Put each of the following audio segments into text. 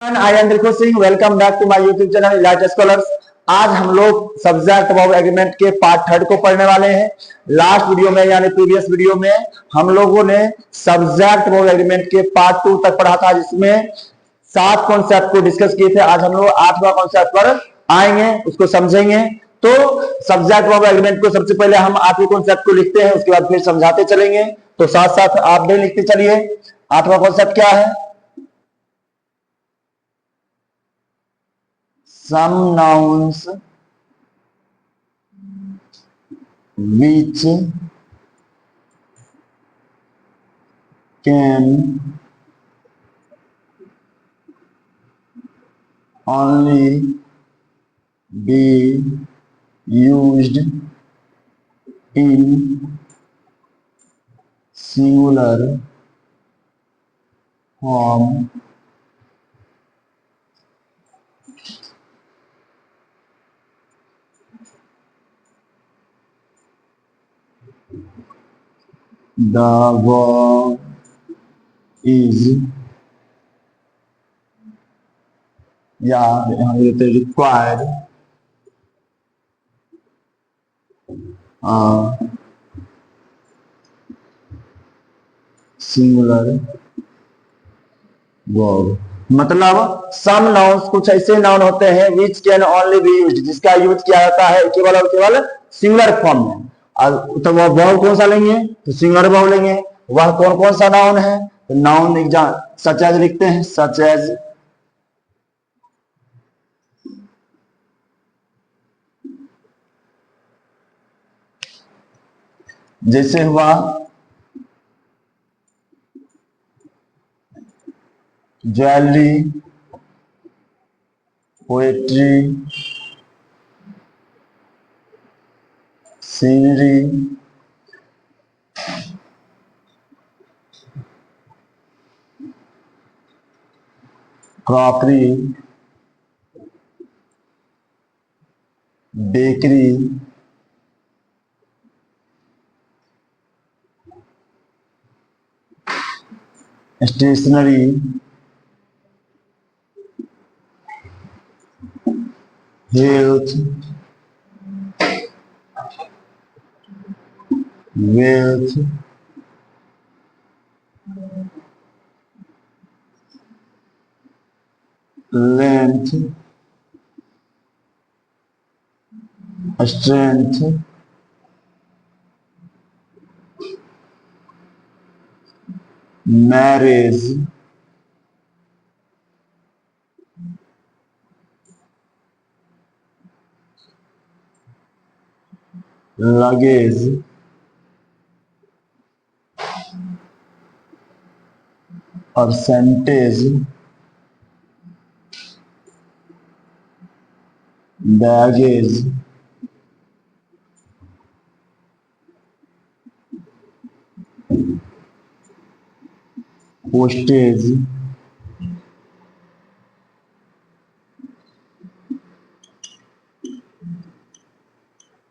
I am Dilkhush Singh. Welcome back to my YouTube channel elite scholars. आज हम लोग subject verb agreement के part third को पढ़ने वाले हैं। लास्ट वीडियो में यानी प्रीवियस वीडियो में हम लोगों ने सब्जेक्ट वर्ब एग्रीमेंट के पार्ट टू तक पढ़ा था, जिसमें 7 कॉन्सेप्ट को डिस्कस किए थे। आज हम लोग 8वां कॉन्सेप्ट पर आएंगे, उसको समझेंगे। तो सब्जेक्ट वर्ब एग्रीमेंट को सबसे पहले हम 8वें कॉन्सेप्ट को लिखते हैं, उसके बाद फिर समझाते चलेंगे। तो साथ साथ आप भी लिखते चलिए। 8वां कॉन्सेप्ट क्या है? Some nouns which can only be used in singular form the verb is required singular verb। मतलब सम नाउन्स कुछ ऐसे नाउन होते हैं विच कैन ओनली बी यूज्ड, जिसका यूज किया जाता है केवल और केवल सिंगुलर फॉर्म में। तो वह वर्ब कौन सा लेंगे? तो सिंगुलर वर्ब लेंगे। वह कौन कौन सा नाउन है? तो नाउन एग्जाम सच एज लिखते हैं, सच एज जैसे हुआ jewellery, poetry, scenery, crockery, bakery, stationery, health, wealth, length, strength, marriage, luggage, percentage, baggage, postage,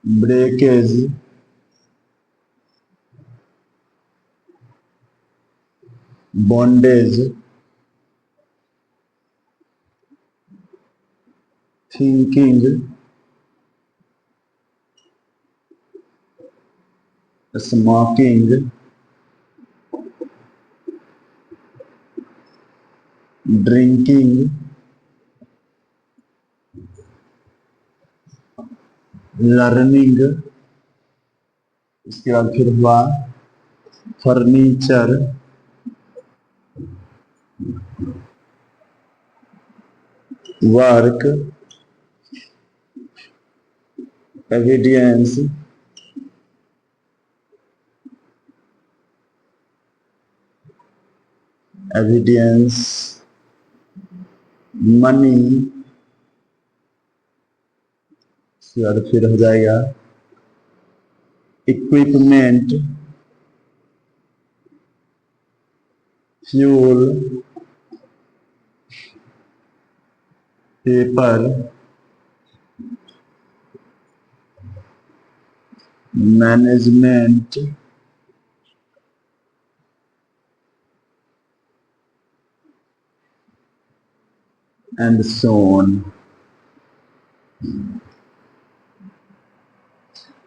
breakage, bondage, thinking, smoking, drinking, learning, इसके बाद फिर हुआ furniture, work, evidence, evidence, money, इसके बाद फिर हो जाएगा equipment, fuel, paper, management, and so on।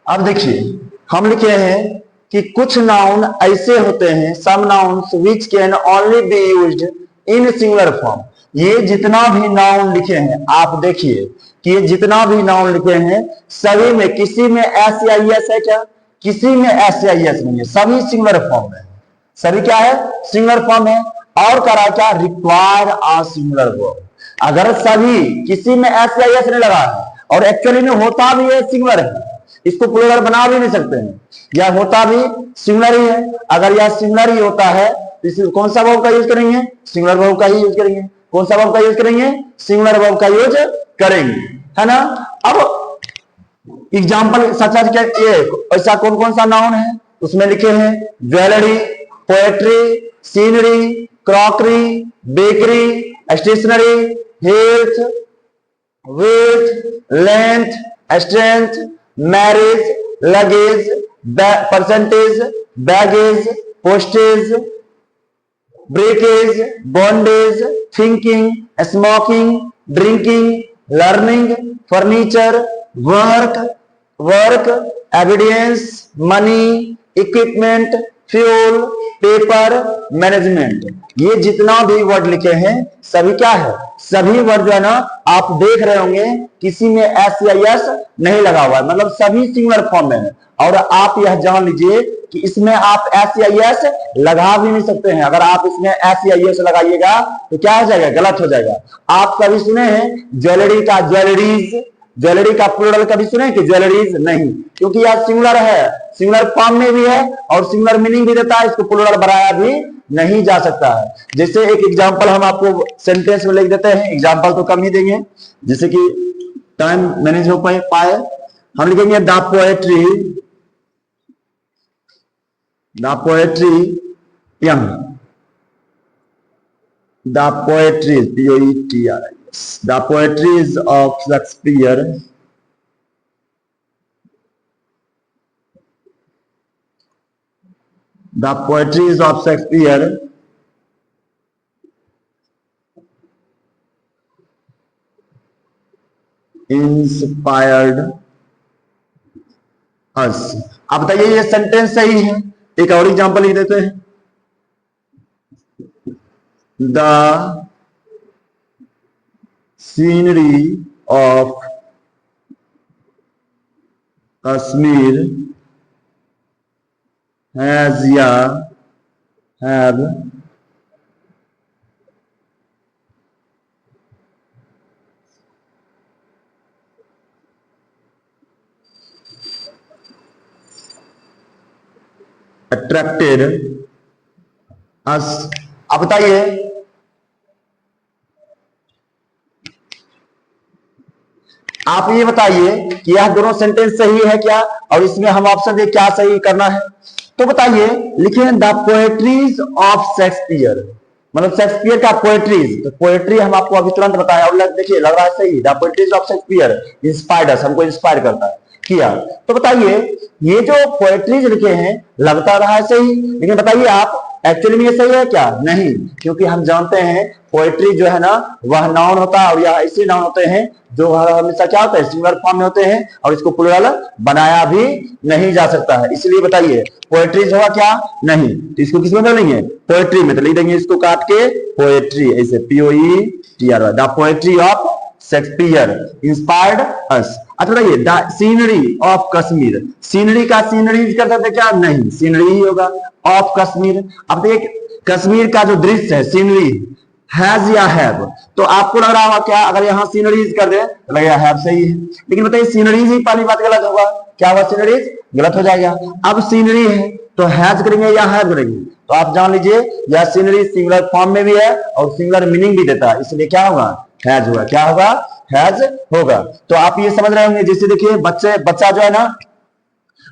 अब देखिए हम लिखे हैं कि कुछ नाउन ऐसे होते हैं, some nouns which can only be used in singular form. ये जितना भी नाउन लिखे हैं आप देखिए कि ये जितना भी नाउन लिखे हैं सभी में किसी में एस या एस है क्या? किसी में एस या एस नहीं है, सभी सिंगुलर फॉर्म है। सभी क्या है? सिंगुलर फॉर्म है। और करा क्या? रिक्वायर आ सिंगुलर वर्ब। अगर सभी किसी में एस या एस नहीं लगा है और एक्चुअली में होता भी है सिंगुलर है, इसको प्लूरल बना भी नहीं सकते हैं, या होता भी सिंगुलर ही है। अगर यह सिंगुलर ही होता है तो इसे कौन सा वर्ब का यूज करेंगे? सिंगुलर वर्ब का ही यूज करेंगे। कौन सा वर्ब का यूज करेंगे? सिंगुलर वर्ब का यूज करेंगे, है ना। अब एग्जाम्पल सच ऐसा कौन कौन सा नाउन है उसमें लिखे हैं? Jewellery, poetry, scenery, crockery, bakery, stationery, health, weight, length, strength, marriage, luggage, percentage, baggage, postage, breakage, bondage, thinking, smoking, drinking, learning, furniture, work, evidence, money, equipment, fuel, paper, management. ये जितना भी वर्ड लिखे हैं सभी क्या है? सभी वर्ड जो है ना आप देख रहे होंगे किसी में एस या एस नहीं लगा हुआ है, मतलब सभी सिंगुलर फॉर्म में है। और आप यह जान लीजिए कि इसमें आप एस या एस लगा भी नहीं सकते हैं। अगर आप इसमें एस या एस लगाइएगा तो क्या हो जाएगा? गलत हो जाएगा। आप कभी सुने हैं ज्वेलरी का ज्वेलरीज? ज्वेलरी का प्लूरल कभी सुने कि ज्वेलरीज? नहीं, क्योंकि यह सिंगुलर है, सिंगुलर फॉर्म में भी है और सिंगुलर मीनिंग भी देता है, इसको प्लूरल बनाया भी नहीं जा सकता है। जैसे एक एग्जांपल हम आपको सेंटेंस में लिख देते हैं, एग्जांपल तो कम ही देंगे जिससे कि टाइम मैनेज हो पाए। हम लिखेंगे the poetry young, the poetry POETRIS, the poetries of Shakespeare inspired us. आप बताइए ये सेंटेंस सही है? एक और एग्जांपल लिख देते हैं, the scenery of Kashmir have attracted us। अब बताइए आप ये बताइए कि यह दोनों सेंटेंस सही है क्या? और इसमें हम ऑप्शन दे क्या सही करना है तो बताइए। लिखिए द पोएट्रीज ऑफ शेक्सपियर, मतलब शेक्सपियर का पोएट्रीज। तो पोएट्री हम आपको अभी तुरंत बताया और देखिए लग रहा है सही। The poetries of Shakespeare inspired us, हमको इंस्पायर करता है किया। तो बताइए ये जो पोएट्रीज लिखे हैं लगता रहा है सही, लेकिन बताइए आप एक्चुअली में ये सही है क्या? नहीं, क्योंकि हम जानते हैं पोएट्री जो है ना वह नाउन होता है और यह ऐसे नाउन होते हैं जो हमेशा क्या होता है? सिंगुलर फॉर्म में होते हैं और इसको प्लूरल बनाया भी नहीं जा सकता है। इसलिए बताइए पोएट्रीज होगा क्या? नहीं, तो इसको किस में बदलेंगे? पोएट्री में। तो लिख देंगे इसको काट के पोएट्री, ऐसे POETRY, the poetry of Shakespeare inspired us. अच्छा बताइए the scenery of Kashmir, scenery का सीनरीज कर सकते क्या? नहीं, सीनरी ही होगा। ऑफ कश्मीर, अब देखिए कश्मीर का जो दृश्य है सीनरी हैज या हैव, तो आपको लग रहा होगा क्या अगर यहाँ सीनरीज कर दे तो लगेगा हैव सही है, लेकिन बताइए सीनरीज ही पहली बात गलत होगा। क्या हुआ? सीनरीज गलत हो जाएगा। अब सीनरी है तो हैज करेंगे या हैव करेंगे? तो आप जान लीजिए यह सीनरी सिंगुलर फॉर्म में भी है और सिंगुलर मीनिंग भी देता है, इसलिए क्या होगा? हैज होगा। क्या होगा? हैज होगा। तो आप ये समझ रहे होंगे, जैसे देखिए बच्चा जो है ना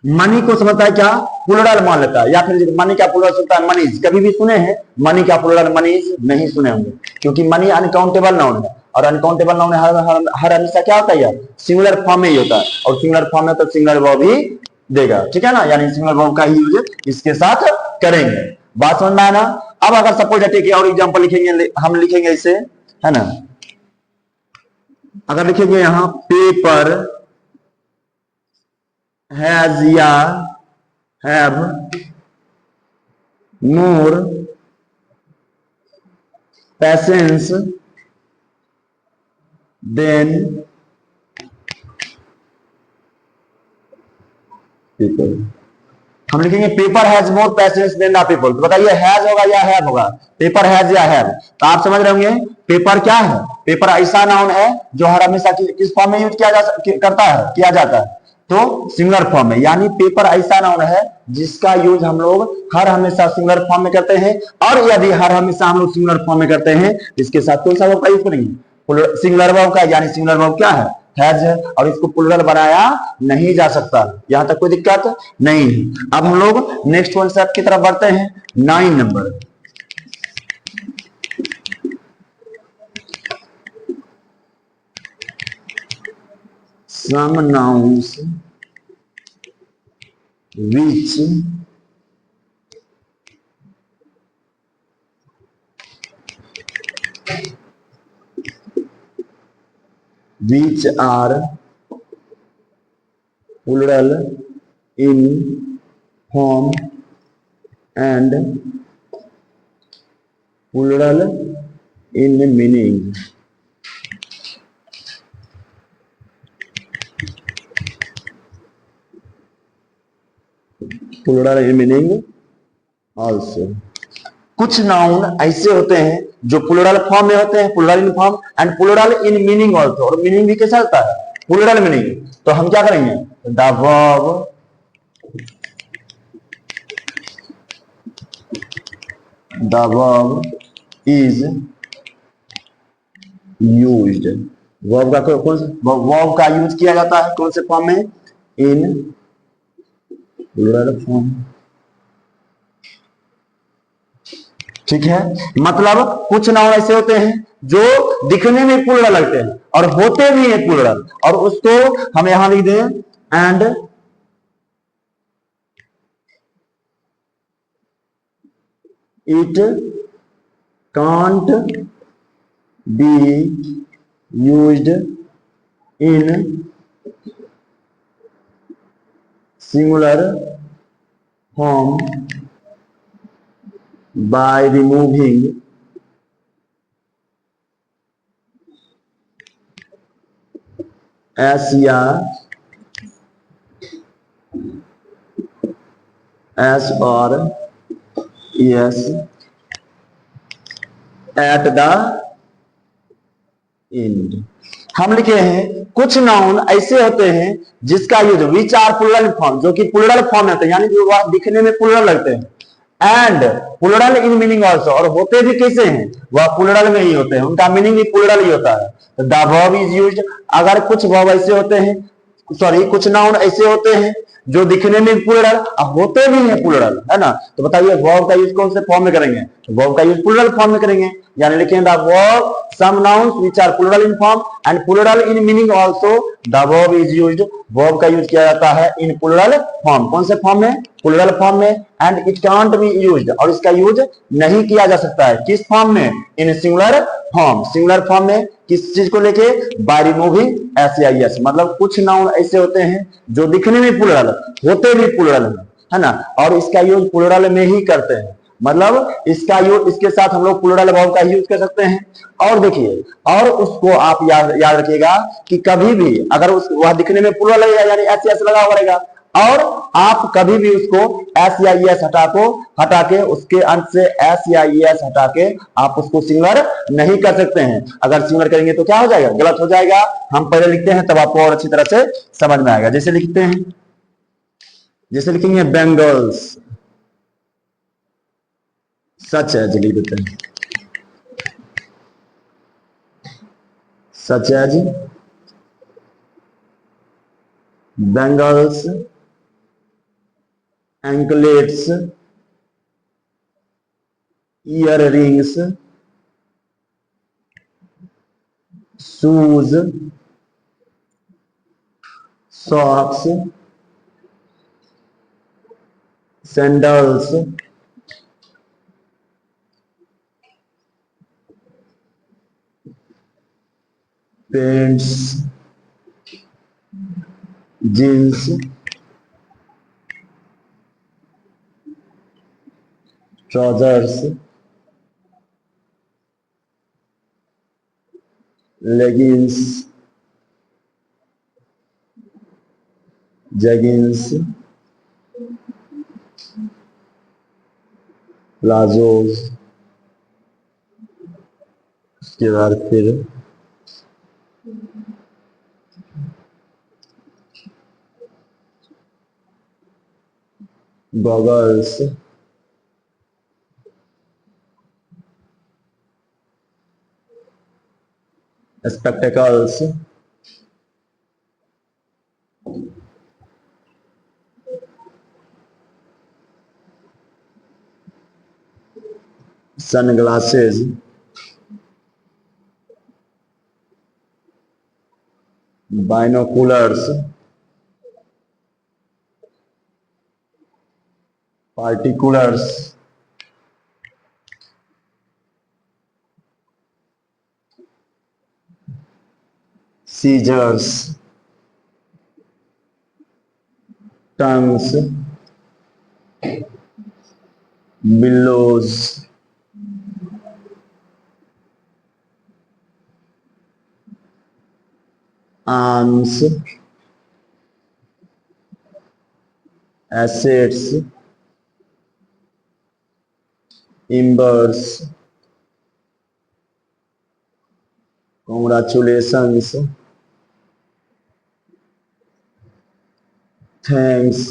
मनी को समझता है क्या? प्लूरल मान लेता है, या फिर मनी का प्लूरल सुनता है मनीज। कभी भी सुने हैं मनी का प्लूरल मनीज? नहीं सुने होंगे, क्योंकि मनी अनकाउंटेबल नाउन है और अनकाउंटेबल नाउन हर हमेशा क्या होता है? सिंगुलर फॉर्म में ही होता है और सिंगुलर फॉर्म में तो सिंगुलर वर्ब ही देगा, ठीक है ना। यानी सिंगुलर वर्ब का ही यूज इसके साथ करेंगे। बात समझ में आया ना। अब अगर सपोज और एग्जाम्पल लिखेंगे, हम लिखेंगे इसे, है ना, अगर लिखेंगे यहां पेपर हैज या have more patience than people. हम लिखेंगे paper has more patience than the people. तो बताइए हैज होगा या हैव होगा? पेपर हैज या हैव? तो आप समझ रहे होंगे पेपर क्या है। पेपर ऐसा नाउन है जो हर हमेशा किस फॉर्म में यूज किया जाता है तो सिंगुलर फॉर्म में। यानी पेपर ऐसा नाउन है जिसका यूज हम लोग हर हमेशा सिंगुलर फॉर्म में करते हैं। और यदि हर हमेशा हम लोग सिंगुलर फॉर्म में करते हैं इसके साथ कौन सा वर्ब का यूज करेंगे? सिंगुलर वर्ब का। यानी सिंगुलर वर्ब क्या है? हैज है। और इसको प्लूरल बनाया नहीं जा सकता। यहां तक कोई दिक्कत नहीं है। अब हम लोग नेक्स्ट कॉन्सेप्ट की तरफ बढ़ते हैं। 9 number. Some nouns which are plural in form and plural in meaning। Plural in meaning also. कुछ नाउन ऐसे होते हैं जो प्लूरल फॉर्म में होते हैं, plural in form, and plural in meaning also. और मीनिंग भी कैसा होता है? Plural meaning. तो हम क्या करेंगे? The verb is used. Verb का वर्ब का यूज किया जाता है कौन से फॉर्म में? In plural form. ठीक है। मतलब कुछ नाउन ऐसे होते हैं जो दिखने में प्लूरल लगते हैं और होते भी हैं प्लूरल। और उसको हम यहां लिख दें and it can't be used in singular form by removing s या s और es at the end। हम लिखे हैं कुछ नाउन ऐसे होते हैं जिसका use which are plural form, जो कि प्लूरल फॉर्म में होते हैं, यानी जो दिखने में प्लूरल लगते हैं, and plural in meaning also, और होते भी कैसे हैं? वह प्लूरल में ही होते हैं, उनका मीनिंग भी प्लूरल ही होता है। तो द वर्ब इज यूज्ड। अगर कुछ वर्ब ऐसे होते हैं, सॉरी कुछ नाउन ऐसे होते हैं जो दिखने में प्लूरल होते भी हैं प्लूरल, है ना। तो बताइए वर्ब का यूज कौन से फॉर्म में करेंगे? वर्ब का यूज प्लूरल फॉर्म में करेंगे। यानी लिखेंगे the verb some nouns which are plural in form and plural in meaning also, the verb is used. Verb का यूज किया जाता है इन प्लूरल फॉर्म। कौन से फॉर्म में? प्लूरल फॉर्म में। And it can't be used, और इसका यूज नहीं किया जा सकता है। किस फॉर्म में? इन सिंगुलर फॉर्म। सिंगुलर फॉर्म में किस चीज को लेके? बाय रिमूविंग एस या एस। मतलब कुछ नाउन ऐसे होते हैं जो दिखने में प्लूरल होते भी प्लूरल है ना, और इसका यूज प्लूरल में ही करते हैं। मतलब इसका यूज, इसके साथ हम लोग प्लूरल वर्ब का यूज कर सकते हैं। और देखिए, और उसको आप याद रखिएगा कि कभी भी अगर वह दिखने में प्लूरल लगेगा यानी एस एस लगा हुआ रहेगा, और आप कभी भी उसको एस या एस हटा के उसके अंत से एस या एस हटा के आप उसको सिंगुलर नहीं कर सकते हैं। अगर सिंगुलर करेंगे तो क्या हो जाएगा? गलत हो जाएगा। हम पहले लिखते हैं तब आपको और अच्छी तरह से समझ में आएगा। जैसे लिखते हैं, जैसे लिखेंगे बेंगल्स, सच एज लिख देते हैं, such as bangles, anklets, ear rings, shoes, socks, sandals, pants, jeans, trousers, leggings, jeggings, palazzos, उसके बाद फिर goggles, spectacles, sunglasses, binoculars, particulars, scissors, tongs, bellows, arms, assets, embers, congratulations, thanks,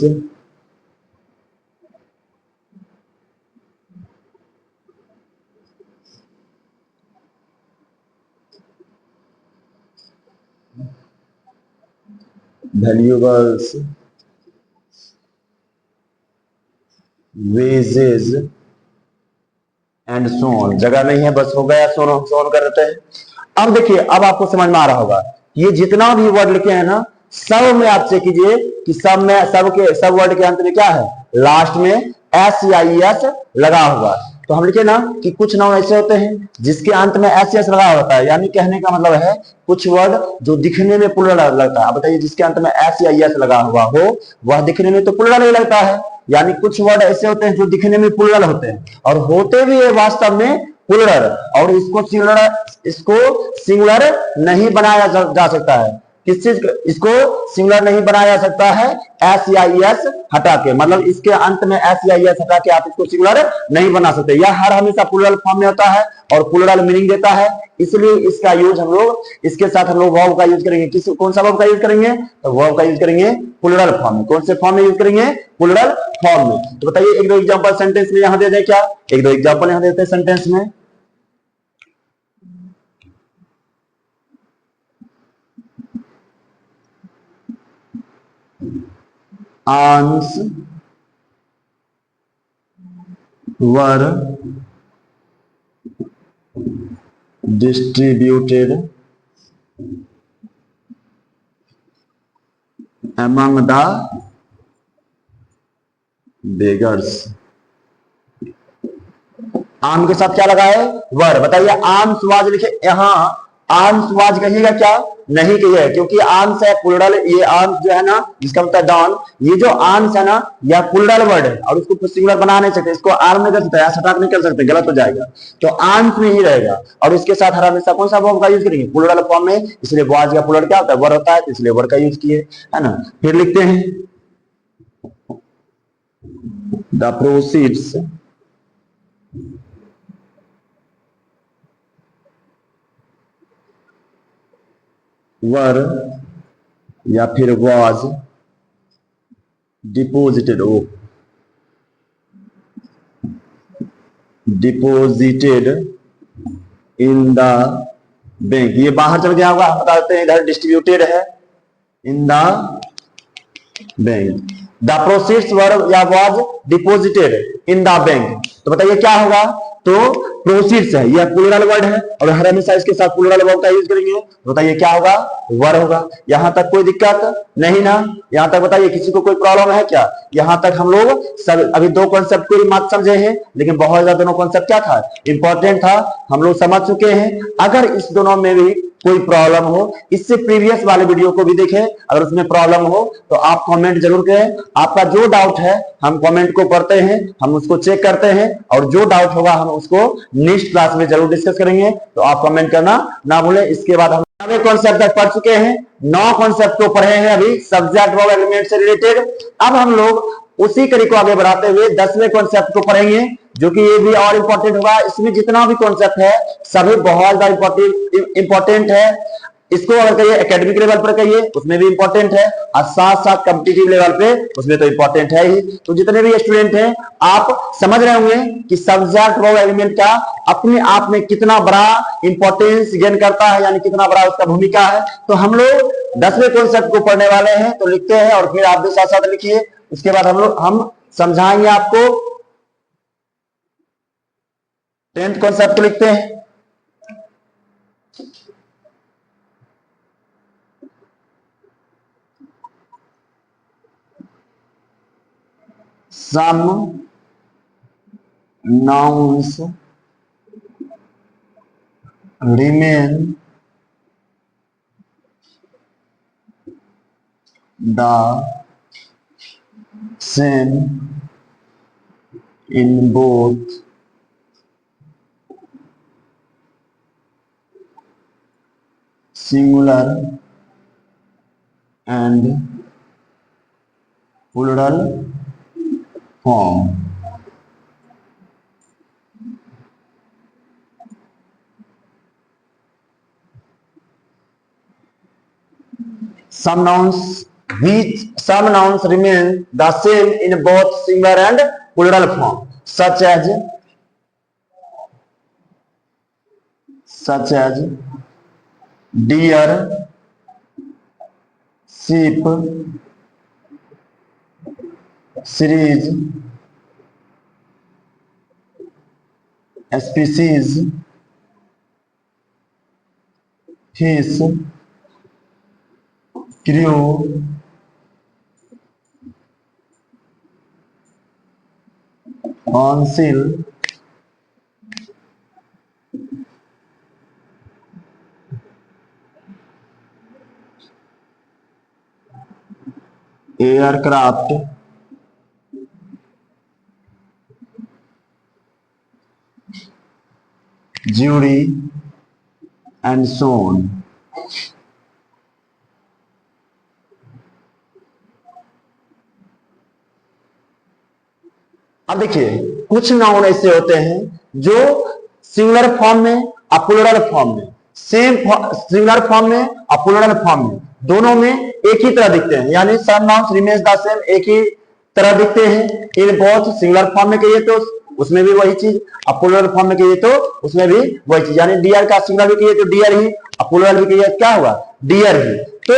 valuables, wages and so on. जगह नहीं है, बस हो गया, सोन सोन कर देते हैं। अब देखिए, अब आपको समझ में आ रहा होगा, ये जितना भी वर्ड लिखे हैं ना, सब में आप चेक कीजिए कि सब में, सब वर्ड के अंत में क्या है, लास्ट में एस या एस लगा हुआ। तो हम लिखे ना कि कुछ नाउन ऐसे होते हैं जिसके अंत में एस एस लगा होता है, यानी कहने का मतलब है कुछ वर्ड जो दिखने में प्लुरल लगता है। बताइए, जिसके अंत में एस या एस लगा हुआ हो वह दिखने में तो प्लुरल ही लगता है। यानी कुछ वर्ड ऐसे होते हैं जो दिखने में प्लुरल होते हैं और होते भी है वास्तव में प्लुरल, और इसको सिंगुलर नहीं बनाया जा सकता है। किस चीज, इसको सिंगुलर नहीं बनाया जा सकता है एस या एस हटा के, मतलब इसके अंत में एस या एस हटा के आप इसको सिंगुलर नहीं बना सकते। यह हर हमेशा प्लुरल फॉर्म में होता है और प्लुरल मीनिंग देता है, इसलिए इसका यूज हम लोग, इसके साथ हम लोग वर्ब का यूज करेंगे। कौन सा वर्ब का यूज करेंगे, तो वर्ब का यूज करेंगे प्लुरल फॉर्म में। कौन से फॉर्म में यूज करेंगे, प्लुरल फॉर्म में। तो बताइए, एक दो एग्जांपल सेंटेंस में यहां दे दें क्या, एक दो एग्जांपल यहां देते हैं सेंटेंस में। Arms were distributed among the beggars। आम के साथ क्या लगा है, वर। बताइए, आर्म्स वाज लिखे, यहां आर्म्स वाज कहिएगा क्या, नहीं कहिए, क्योंकि आर्म्स है प्लुरल। ये आर्म्स जो है ना, जिसका मतलब डाउन, ये जो आर्म्स है ना, यह प्लुरल वर्ड है और उसको सिंगुलर बना नहीं सकते, इसको आर्म नहीं कर सकते, हटाक नहीं कर सकते, गलत हो जाएगा। तो आर्म्स में ही रहेगा और इसके साथ हर हमेशा कौन सा वर्ब का यूज करेंगे, प्लुरल फॉर्म में। इसलिए वाज का प्लुरल क्या होता है, वर होता है, इसलिए वर का यूज किए, है ना। फिर लिखते हैं द प्रोसीड्स वर या फिर was deposited, deposited in the bank. ये बाहर चल गया होगा, बता देते हैं, इधर डिस्ट्रीब्यूटेड है in the bank. The proceeds were या was deposited in the bank. तो बताइए क्या होगा, तो प्रोसीड्स है, यह प्लूरल वर्ड है और हर हमेशा इसके साथ प्लूरल वर्ब का यूज करेंगे। तो बताइए क्या होगा, वर होगा। यहां तक कोई दिक्कत नहीं ना, यहां तक बताइए किसी को कोई प्रॉब्लम है क्या? यहां तक हम लोग सब अभी दो कॉन्सेप्ट को ही मात्र समझे हैं, लेकिन बहुत ज्यादा दोनों कॉन्सेप्ट क्या था, इंपॉर्टेंट था, हम लोग समझ चुके हैं। अगर इस दोनों में भी कोई प्रॉब्लम हो, इससे प्रीवियस वाले वीडियो को भी देखें, अगर उसमें प्रॉब्लम हो तो आप कमेंट जरूर करें। आपका जो डाउट है हम कमेंट को पढ़ते हैं, हम उसको चेक करते हैं और जो डाउट होगा हम उसको नेक्स्ट क्लास में जरूर डिस्कस करेंगे। तो आप कमेंट करना ना भूलें। इसके बाद हम 9वें कॉन्सेप्ट तक पढ़ चुके हैं, 9 कॉन्सेप्ट को पढ़े हैं अभी सब्जेक्ट वर्ब एग्रीमेंट से रिलेटेड। अब हम लोग उसी कड़ी को आगे बढ़ाते हुए 10वें कॉन्सेप्ट को पढ़ेंगे, जो कि ये भी और इंपॉर्टेंट होगा। इसमें जितना भी कॉन्सेप्ट है सभी बहुत ज्यादा इंपॉर्टेंट है। इसको अगर कहिए एकेडमिक लेवल पर कहिए उसमें भी इंपॉर्टेंट है, और साथ साथ कॉम्पिटिटिव लेवल पे उसमें तो इंपॉर्टेंट है ही। तो जितने भी स्टूडेंट हैं आप समझ रहे होंगे कि सब्जेक्ट वर्ब एग्रीमेंट का अपने आप में कितना बड़ा इंपॉर्टेंस गेन करता है, यानी कितना बड़ा उसका भूमिका है। तो हम लोग 10वें कॉन्सेप्ट को पढ़ने वाले हैं, तो लिखते हैं और फिर आप भी साथ साथ लिखिए। उसके बाद हम समझाएंगे आपको 10th कॉन्सेप्ट को लिखते हैं। Some nouns remain the same in both singular and plural form. Some nouns remain the same in both singular and plural form, such as deer, sheep, series, species, fish, crew, council, aircraft, jury, and so on. अब देखिए कुछ noun ऐसे होते हैं जो singular form में और plural form में, सेम सिंगुलर फॉर्म में और प्लूरल फॉर्म में, दोनों में एक ही तरह दिखते हैं। यानी some nouns remains the same, एक ही तरह दिखते हैं। इन बोथ सिंगुलर फॉर्म में कहिए तो उसमें भी वही चीज, और प्लूरल फॉर्म में कहिए तो उसमें भी वही चीज। यानी डियर का सिंगुलर भी कहिए तो डियर ही, और प्लूरल भी कहिए क्या होगा, डियर ही। तो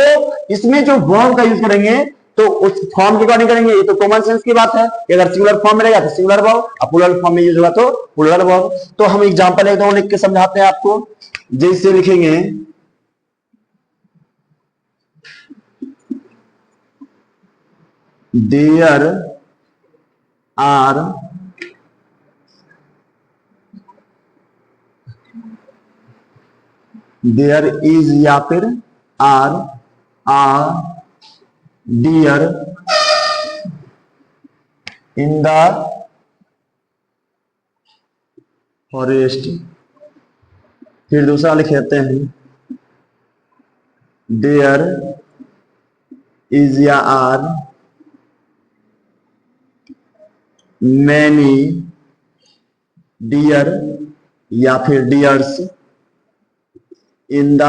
इसमें जो वर्ब का यूज करेंगे तो उस फॉर्म के अकॉर्डिंग करेंगे। ये तो कॉमन सेंस की बात है कि अगर सिंगुलर फॉर्म में रहेगा तो सिंगुलर वर्ब, और प्लूरल फॉर्म में यूज होगा तो प्लूरल वर्ब। तो हम एग्जांपल एक दो लिख के समझाते हैं आपको। जैसे लिखेंगे देयर आर देयर इज, या फिर are deer in the forest. फिर दूसरा लिख लेते हैं देयर इज, या आर मैनी डियर, या फिर डियर्स इन द,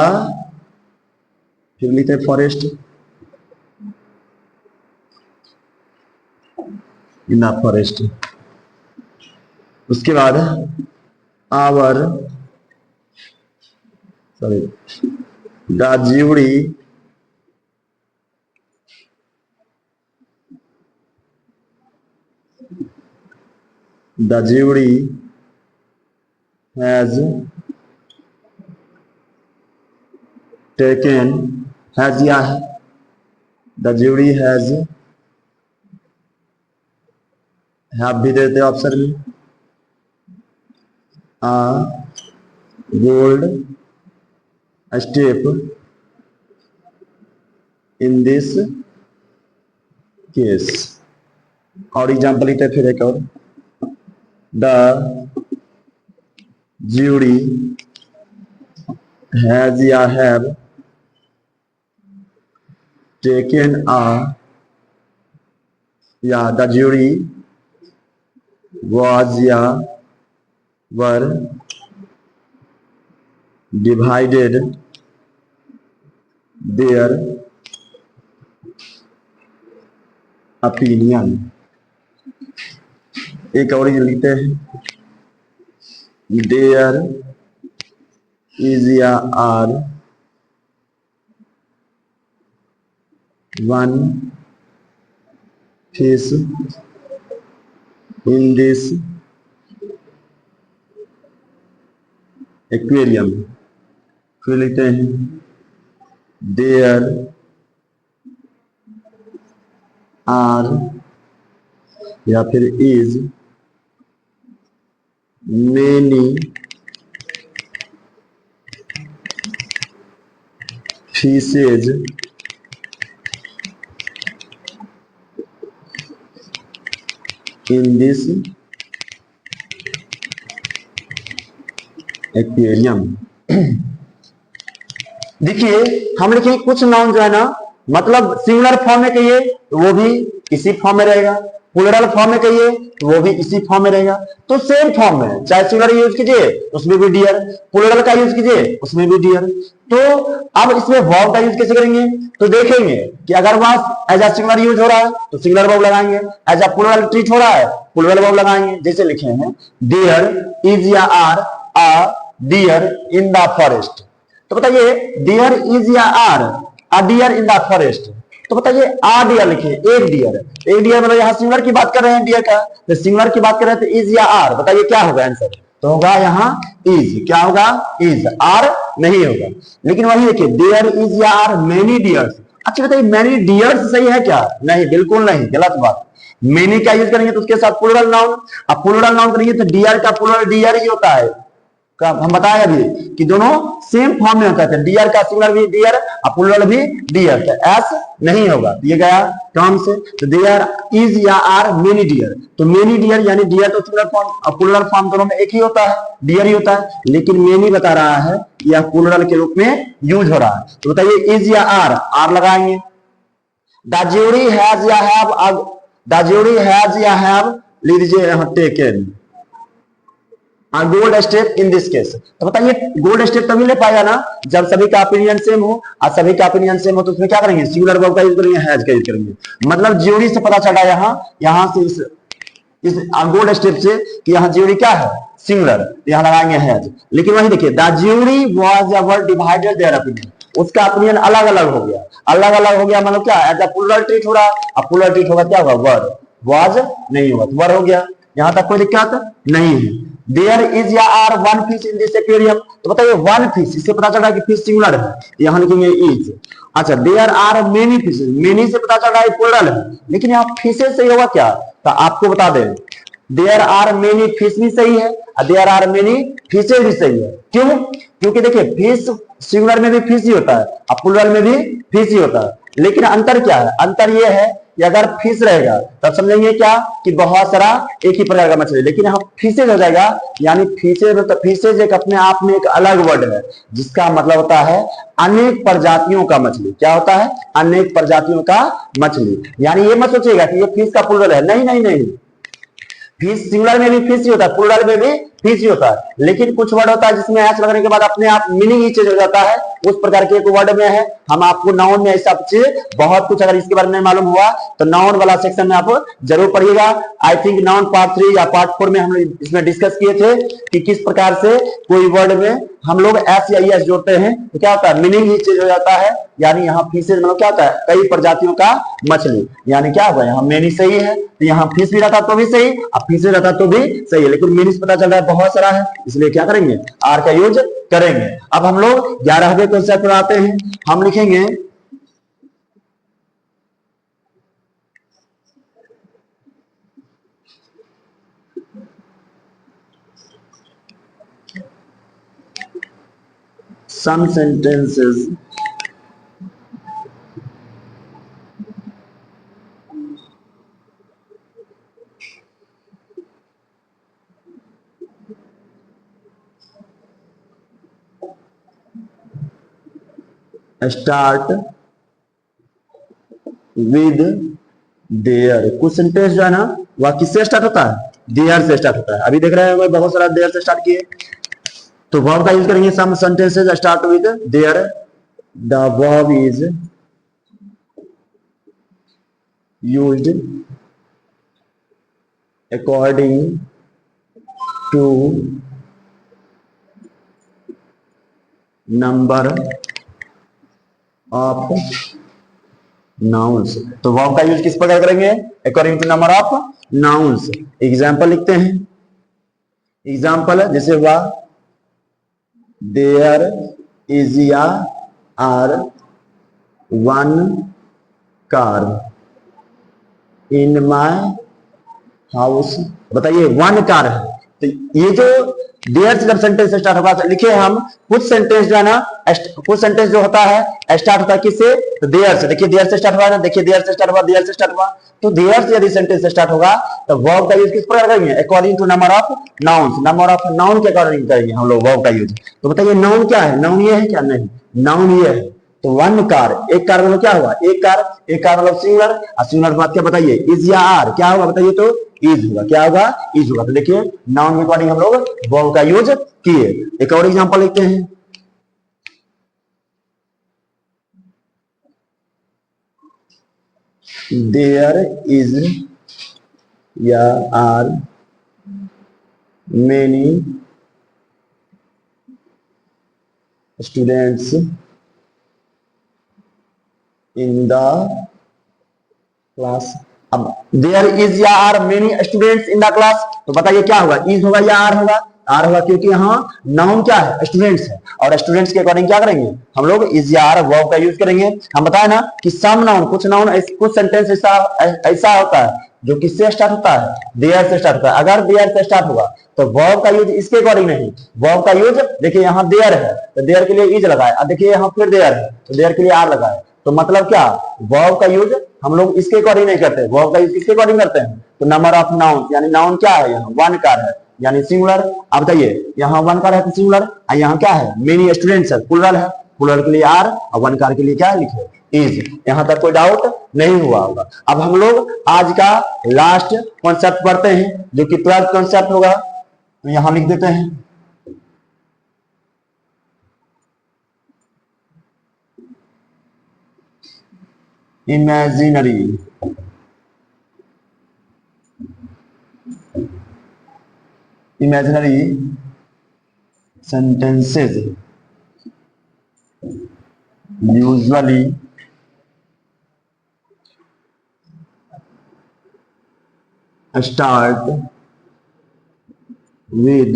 फिर लिखते हैं फॉरेस्ट, इन द फॉरेस्ट। उसके बाद आवर द ज्यूरी द jury has taken, has या है, द jury has, आप भी देते हो ऑप्शन में, a bold step in this case। और एग्जाम्पल लिखते हैं फिर एक और, द jury has या have taken a, या द jury was या were divided their opinion। एक और लिखते हैं, there is या are one fish in this aquarium। फिर लिखते हैं, there are या फिर is many fishes in this aquarium। देखिए हम लिखेंगे कुछ नाउन जो है ना, मतलब सिंगुलर फॉर्म में कहिए तो वो भी इसी फॉर्म में रहेगा, प्लूरल फॉर्म में कहिए तो वो भी इसी फॉर्म में रहेगा। तो सेम फॉर्म में चाहे सिंगुलर यूज कीजिए उसमें भी डियर, प्लूरल का यूज कीजिए उसमें भी डियर। तो अब इसमें वर्ब का यूज कैसे करेंगे, तो देखेंगे कि अगर वहां एज अ सिंगुलर यूज हो रहा है तो सिंगुलर वर्ब लगाएंगे, एज अ प्लूरल ट्रीट हो रहा है प्लूरल वर्ब लगाएंगे। जैसे लिखे हैं, देयर इज या are a deer in the forest. तो बताइए डियर इज या are a deer in the forest, तो बताइए आ डियर लिखिए, एक डियर, एक डियर मतलब यहाँ सिंगुलर की बात कर रहे हैं डियर का, तो सिंगुलर की बात कर रहे हैं तो इज या आर, बताइए क्या होगा आंसर, तो होगा यहाँ इज, क्या होगा इज, आर नहीं होगा। लेकिन वही देखिए देयर इज या आर मेनी डियर्स। अच्छा बताइए मेनी डियर्स सही है क्या, नहीं बिल्कुल नहीं, गलत बात। मेनी का यूज करेंगे तो उसके साथ प्लूरल नाउन, अब प्लूरल नाउन करेंगे तो डियर का प्लूरल डियर ही होता है। हम बताए अभी कि दोनों सेम फॉर्म में होता है, डियर का सिंगुलर भी डियर और प्लूरल भी डियर, तो एस नहीं होगा, ये गया टर्म से। तो देयर इज या आर मेनी डियर, तो मेनी डियर यानी डियर तो सिंगुलर फॉर्म और प्लूरल फॉर्म दोनों में एक ही होता है, डियर ही होता है, लेकिन मेनी बता रहा है यह प्लूरल के रूप में यूज हो रहा है। तो बताइए इज या आर लगाएंगे। द ज्यूरी हैज या हैव, द ज्यूरी हैज या हैव लीजिए यहाँ taken gold step in this case. तो बताइए गोल्ड स्टेप तभी ले पाएगा ना जब सभी का ओपिनियन सेम हो, और सभी का ओपिनियन सेम हो तो उसमें क्या करेंगे, सिंगुलर वर्ब का यूज करेंगे, हैज का यूज करेंगे। मतलब ज्यूरी से पता चला यहाँ से इस गोल्ड स्टेप से कि यहाँ ज्यूरी क्या है सिंगुलर, यहाँ लगाएंगे हैज। लेकिन वही देखिए the jury was ever divided their opinion, उसका ओपिनियन अलग अलग हो गया, अलग अलग हो गया मतलब क्या एज अ प्लूरल ट्रीट हो रहा है, अब प्लूरल ट्रीट होगा क्या होगा वर, वाज नहीं होगा तो वर हो गया, यहां तक कोई दिक्कत नहीं है। देयर इज या are one fish in this aquarium, तो बताइए वन फिश, इससे पता चल रहा है कि फिश सिंगुलर है, यहां लिखेंगे इज। अच्छा there are many fishes, many से पता चल रहा है प्लूरल है, लेकिन यहाँ फिशेस से होगा क्या, तो आपको बता दें देयर आर मेनी फिश भी सही है और देयर आर मेनी फिशेस भी सही है। क्यों, क्योंकि देखिए फिश सिंगुलर में भी फिश ही होता है और प्लूरल में भी फिश ही होता है, लेकिन अंतर क्या है, अंतर यह है कि अगर फिश रहेगा तब समझेंगे क्या कि बहुत सारा एक ही प्रकार का मछली, लेकिन यहाँ फिशेज हो जाएगा, यानी फिशेज मतलब फिशेज एक अपने आप में एक अलग वर्ड है जिसका मतलब होता है अनेक प्रजातियों का मछली। क्या होता है, अनेक प्रजातियों का मछली। यानी ये मत सोचिएगा कि ये फिश का प्लूरल है, नहीं नहीं नहीं, फिश सिंगुलर में भी फिश ही होता है, प्लूरल में भी फीस ही होता है। लेकिन कुछ वर्ड होता है जिसमें एस लगने के बाद अपने आप मीनिंग ही चेंज हो जाता है, उस प्रकार के एक वर्ड में है। हम आपको नाउन में ऐसा चीज बहुत कुछ अगर इसके बारे में मालूम हुआ तो नाउन वाला सेक्शन में आप जरूर पढ़िएगा। आई थिंक नाउन पार्ट 3 या पार्ट 4 में हम इसमें डिस्कस किए थे कि किस प्रकार से कोई वर्ड में हम लोग एस या एस जोड़ते हैं तो क्या होता है, मीनिंग ही चेंज हो जाता है। यानी यहाँ फिशेज मतलब क्या होता है, कई प्रजातियों का मछली, यानी क्या होगा, यहाँ मेनी सही है तो यहाँ फिश भी रहता तो भी सही, अब फिश रहता तो भी सही है, लेकिन मीनिंग पता चल रहा है बहुत सारा है, इसलिए क्या करेंगे, आर का यूज करेंगे। अब हम लोग 11वें क्वेश्चन पर आते हैं। हम लिखेंगे some sentences start with there. कुछ सेंटेंस जो है ना वह किससे स्टार्ट होता है, देयर से स्टार्ट होता है। अभी देख रहे हैं बहुत सारा देयर से स्टार्ट किए, तो वर्ब का यूज करेंगे some sentences start with there. The verb is used according to number of nouns. तो वर्ब का यूज किस प्रकार करेंगे, according to number of nouns. Example लिखते हैं, एग्जाम्पल जैसे हुआ देयर इज या are one car in my house. बताइए वन कार है, तो ये जो देयर से जब सेंटेंस स्टार्ट होगा तो लिखे हम कुछ सेंटेंस जो है ना, कुछ सेंटेंस जो होता है स्टार्ट होता है किससे, तो देयर से। देखिए देयर से स्टार्ट हुआ ना, देखिए देयर से स्टार्ट हुआ, देयर से स्टार्ट हुआ, तो देयर से यदि सेंटेंस स्टार्ट होगा तो वर्ब का यूज किस प्रकार करेंगे, according to number of nouns. Number of noun के अकॉर्डिंग करेंगे हम लोग वर्ब का यूज। तो बताइए नाउन क्या है, नाउन ये है क्या, नहीं, नाउन ये है। तो वन कार, एक कार मतलब क्या हुआ, एक कार, एक कार मतलब सिंगुलर, और सिंगुलर बात क्या बताइए, इज या आर, क्या होगा बताइए, तो इज होगा, क्या होगा, इज होगा। तो देखिए नाउन के अकॉर्डिंग हम लोग वर्ब का यूज किए। एक और एग्जांपल लिखते हैं, देयर इज या are many students in the class. अब देयर इज या are many students in the class, तो बताइए क्या होगा, इज होगा या आर होगा, आर होगा, क्योंकि यहाँ नाउन क्या है, स्टूडेंट्स है, और स्टूडेंट्स के अकॉर्डिंग क्या करेंगे हम लोग, इज या आर वर्ब का यूज करेंगे। हम बताए ना कि सम नाउन, कुछ नाउन, कुछ सेंटेंस ऐसा होता है जो किससे स्टार्ट होता है, देयर से स्टार्ट होता है। अगर देयर से स्टार्ट होगा तो वर्ब का यूज इसके अकॉर्डिंग नहीं, वर्ब का यूज देखिए यहाँ देयर है तो देयर के लिए इज लगाए, अब देखिए यहाँ फिर देयर है तो देयर के लिए आर लगाए। तो मतलब क्या, वर्ब का यूज हम लोग इसके अकॉर्डिंग नहीं करते, वर्ब का यूज किसके अकॉर्डिंग करते हैं, तो नंबर ऑफ नाउन, यानी नाउन क्या है, यहाँ वन कार है यानी सिंगुलर। अब बताइए यहाँ वन कार है तो सिंगुलर, और यहाँ क्या है, मेनी स्टूडेंट्स है, प्लुरल है, प्लुरल के लिए आर और वन कार के लिए क्या लिखे, इज। यहां तक कोई डाउट नहीं हुआ होगा। अब हम लोग आज का लास्ट कॉन्सेप्ट पढ़ते हैं जो कि 12th कॉन्सेप्ट होगा, तो यहां लिख देते हैं, imaginary imaginary sentences usually start with,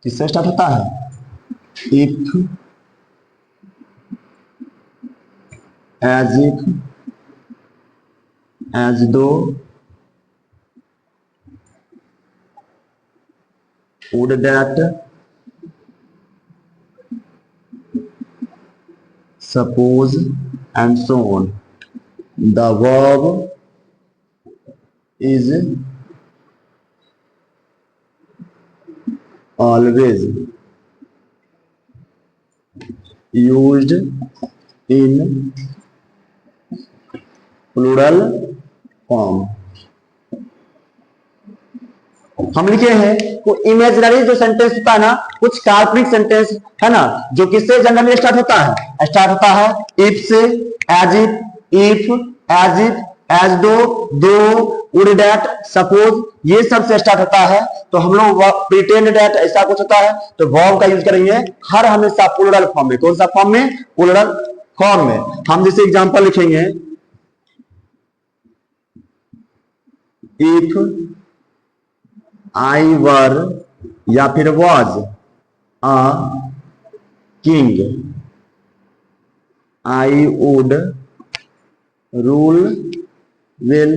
किससे स्टार्ट होता है, if, as if, as though, would that, suppose, and so on. The verb is always used in plural form. हम लिखे हैं को इमेजिनरी जो सेंटेंस होता है ना, कुछ काल्पनिक सेंटेंस है ना, जो किससे जनरली स्टार्ट होता है, स्टार्ट होता है इफ से, as if, as if, as though, would that, suppose, ये सब से स्टार्ट होता है। तो हम लोग प्रिटेंड दैट ऐसा कुछ होता है तो वर्ब का यूज करेंगे हर हमेशा प्लूरल फॉर्म में। कौन सा फॉर्म में? प्लूरल फॉर्म में। हम जैसे एग्जांपल लिखेंगे इफ आई वर या फिर was a king I would rule will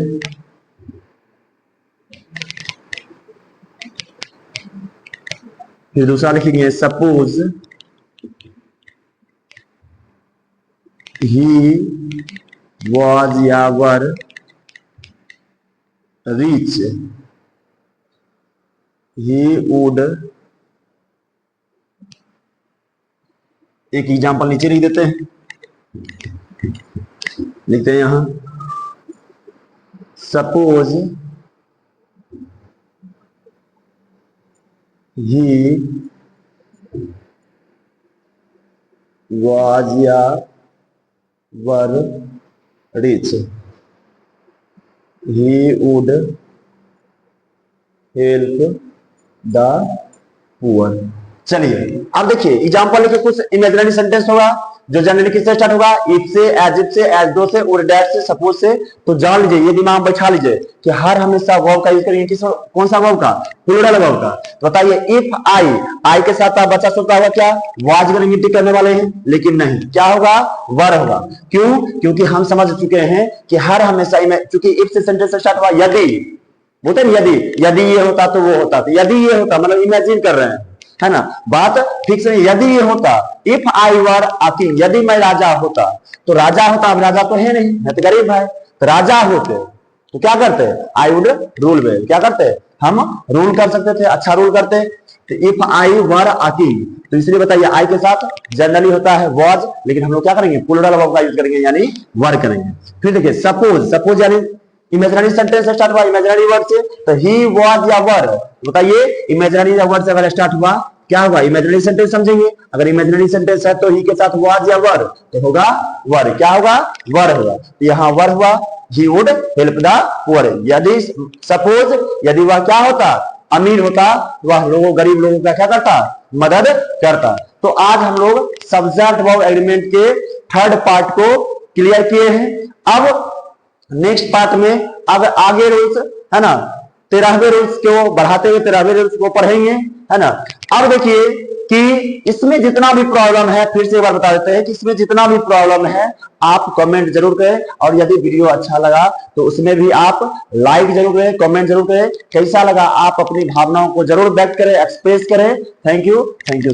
फिर दूसरा लिखेंगे सपोज ही वॉज या वर रिच he would, एक एग्जांपल नीचे लिख देते हैं, लिखते हैं यहां सपोज he was या were rich he would help the poor. चलिए अब देखिए एग्जांपल लिखे कुछ इमेजिनरी सेंटेंस होगा जो जनरली किससे स्टार्ट होगा, इफ से, एज इफ से, एज दो से, वुड दैट से, सपोज से। तो जान लीजिए, ये दिमाग बैठा लीजिए कि हर हमेशा वर्ब का यूज करेंगे किस, कौन सा वर्ब का? प्लूरल वर्ब का। तो बताइए इफ आई के साथ आप बच्चा सोचता होगा क्या वाज करेंगे टिक करने वाले हैं, लेकिन नहीं, क्या होगा? वर होगा। क्यों? क्योंकि हम समझ चुके हैं कि हर हमेशा चूंकि इफ से सेंटेंस स्टार्ट हुआ, यदि बोलते हैं यदि ये होता तो वो होता, तो यदि ये होता मतलब इमेजिन कर रहे हैं, है ना, बात फिक्स नहीं। यदि ये होता, if I were a king, यदि मैं राजा होता, तो राजा होता, अब राजा तो है नहीं, है तो गरीब है। तो राजा होते तो क्या करते? आई वुड रूल वेल, क्या करते? हम रूल कर सकते थे, अच्छा रूल करते। तो if I were a king, तो इसलिए बताइए आई के साथ जनरली होता है वॉज, लेकिन हम लोग क्या करेंगे? प्लूरल वर्ब का यूज करेंगे, यानी वर करेंगे। फिर देखिए सपोज यानी इमेजिनरी सेंटेंस स्टार्ट हुआ इमेजिनरी वर्ड से, तो ही वाज या वर, बताइए इमेजिनरी वर्ड से अगर स्टार्ट हुआ क्या होगा? इमेजिनरी सेंटेंस समझेंगे। अगर इमेजिनरी सेंटेंस है तो ही के साथ वाज या वर, तो होगा वर। क्या होगा? वर होगा। तो यहाँ वर हुआ, he would help the poor. यदि सपोज यदि वह क्या होता? अमीर होता, वह लोगों गरीब लोगों का क्या करता? मदद करता। तो आज हम लोग सब्जेक्ट वर्ब एग्रीमेंट के थर्ड पार्ट को क्लियर किए हैं। अब नेक्स्ट पार्ट में अब आगे रूल्स है ना, 13वें रूल्स को बढ़ाते हुए 13वें रूल्स को पढ़ेंगे, है ना। अब देखिए कि इसमें जितना भी प्रॉब्लम है, फिर से एक बार बता देते हैं कि इसमें जितना भी प्रॉब्लम है आप कमेंट जरूर करें, और यदि वीडियो अच्छा लगा तो उसमें भी आप लाइक जरूर करें, कमेंट जरूर करें। कैसा लगा आप अपनी भावनाओं को जरूर व्यक्त करें, एक्सप्रेस करें। Thank you so